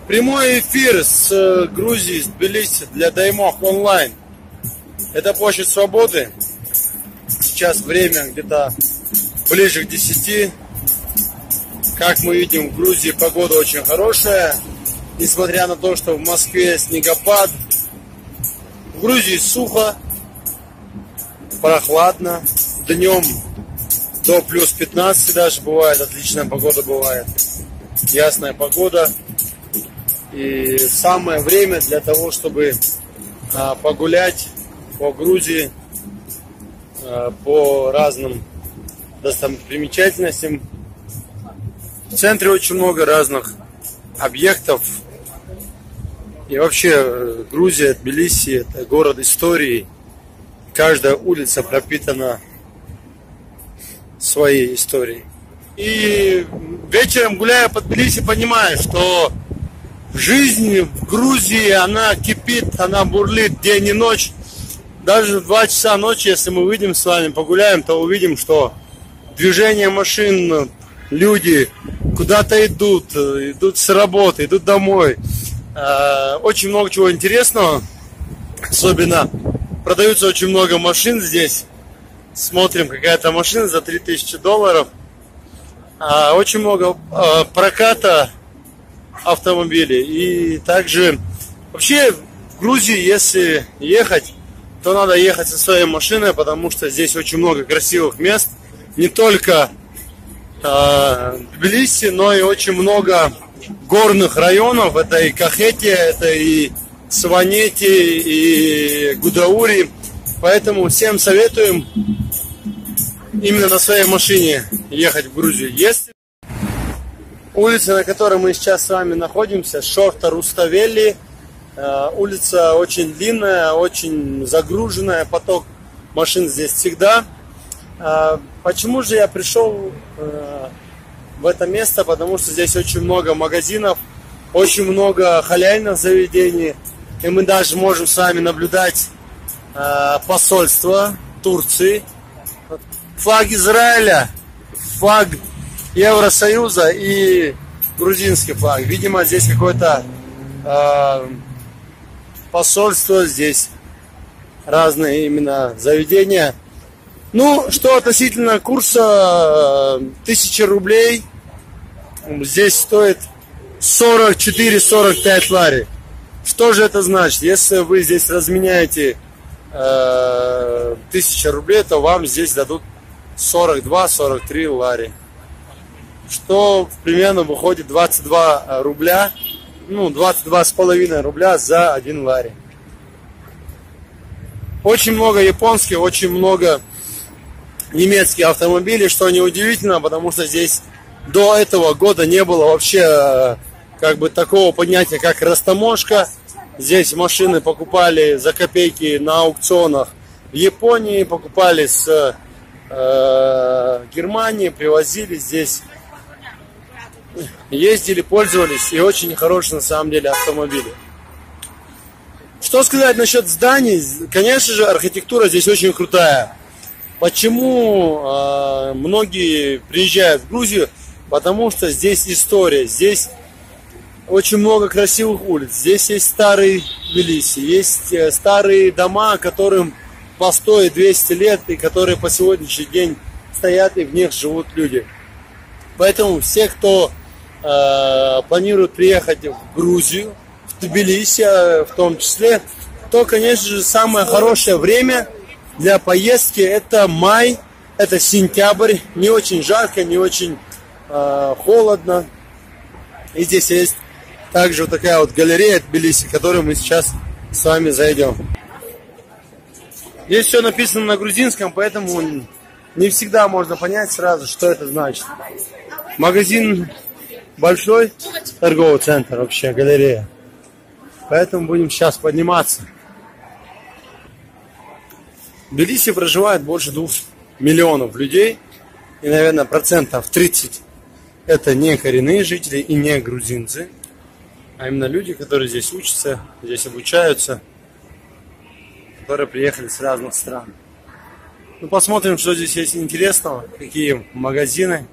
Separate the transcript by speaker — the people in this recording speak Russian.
Speaker 1: Прямой эфир с Грузии, с Тбилиси для Даймок онлайн. Это площадь Свободы. Сейчас время где-то ближе к 10. Как мы видим, в Грузии погода очень хорошая. Несмотря на то, что в Москве снегопад. В Грузии сухо, прохладно. Днем до плюс 15 даже бывает. Отличная погода бывает. Ясная погода. И самое время для того, чтобы погулять по Грузии, по разным достопримечательностям. В центре очень много разных объектов. И вообще Грузия, Тбилиси — это город истории. Каждая улица пропитана своей историей. И вечером, гуляя по Тбилиси, понимаю, что жизнь в Грузии, она кипит, она бурлит день и ночь. Даже в 2 часа ночи, если мы выйдем с вами, погуляем, то увидим, что движение машин, люди куда-то идут с работы, идут домой. Очень много чего интересного. Особенно продаются очень много машин здесь. Смотрим, какая-то машина за $3000. Очень много проката автомобилей. И также вообще в Грузии, если ехать, то надо ехать со своей машиной, потому что здесь очень много красивых мест. Не только Тбилиси, но и очень много горных районов. Это и Кахетия, это и Сванети, и Гудаури. Поэтому всем советуем именно на своей машине ехать в Грузию. Если улица, на которой мы сейчас с вами находимся, Шорта Руставели, улица очень длинная, очень загруженная, поток машин здесь всегда. Почему же я пришел в это место? Потому что здесь очень много магазинов, очень много халяльных заведений, и мы даже можем с вами наблюдать посольство Турции, флаг Израиля, флаг Евросоюза и грузинский флаг. Видимо, здесь какое-то посольство, здесь разные именно заведения. Ну, что относительно курса, 1000 рублей здесь стоит 44-45 лари. Что же это значит? Если вы здесь разменяете 1000 рублей, то вам здесь дадут 42-43 лари. Что примерно выходит 22 рубля, ну, 22,5 рубля за 1 лари. Очень много японских, очень много немецких автомобилей, что неудивительно, потому что здесь до этого года не было вообще как бы такого понятия, как растаможка. Здесь машины покупали за копейки на аукционах в Японии, покупали с Германии, привозили здесь, ездили, пользовались, и очень хорошие на самом деле автомобили. Что сказать насчет зданий? Конечно же, архитектура здесь очень крутая. Почему многие приезжают в Грузию? Потому что здесь история, здесь очень много красивых улиц, здесь есть старые Тбилиси, есть старые дома, которым по 100 и 200 лет, и которые по сегодняшний день стоят, и в них живут люди. Поэтому все, кто планирует приехать в Грузию, в Тбилиси в том числе, то, конечно же, самое хорошее время для поездки — это май, это сентябрь, не очень жарко, не очень холодно. И здесь есть также вот такая вот галерея Тбилиси, в которую мы сейчас с вами зайдем. Здесь все написано на грузинском, поэтому не всегда можно понять сразу, что это значит. Магазин большой, торговый центр вообще, галерея. Поэтому будем сейчас подниматься. В Тбилиси проживает больше 2 миллионов людей. И, наверное, процентов 30 это не коренные жители и не грузинцы, а именно люди, которые здесь учатся, здесь обучаются, которые приехали с разных стран. Ну, посмотрим, что здесь есть интересного, какие магазины.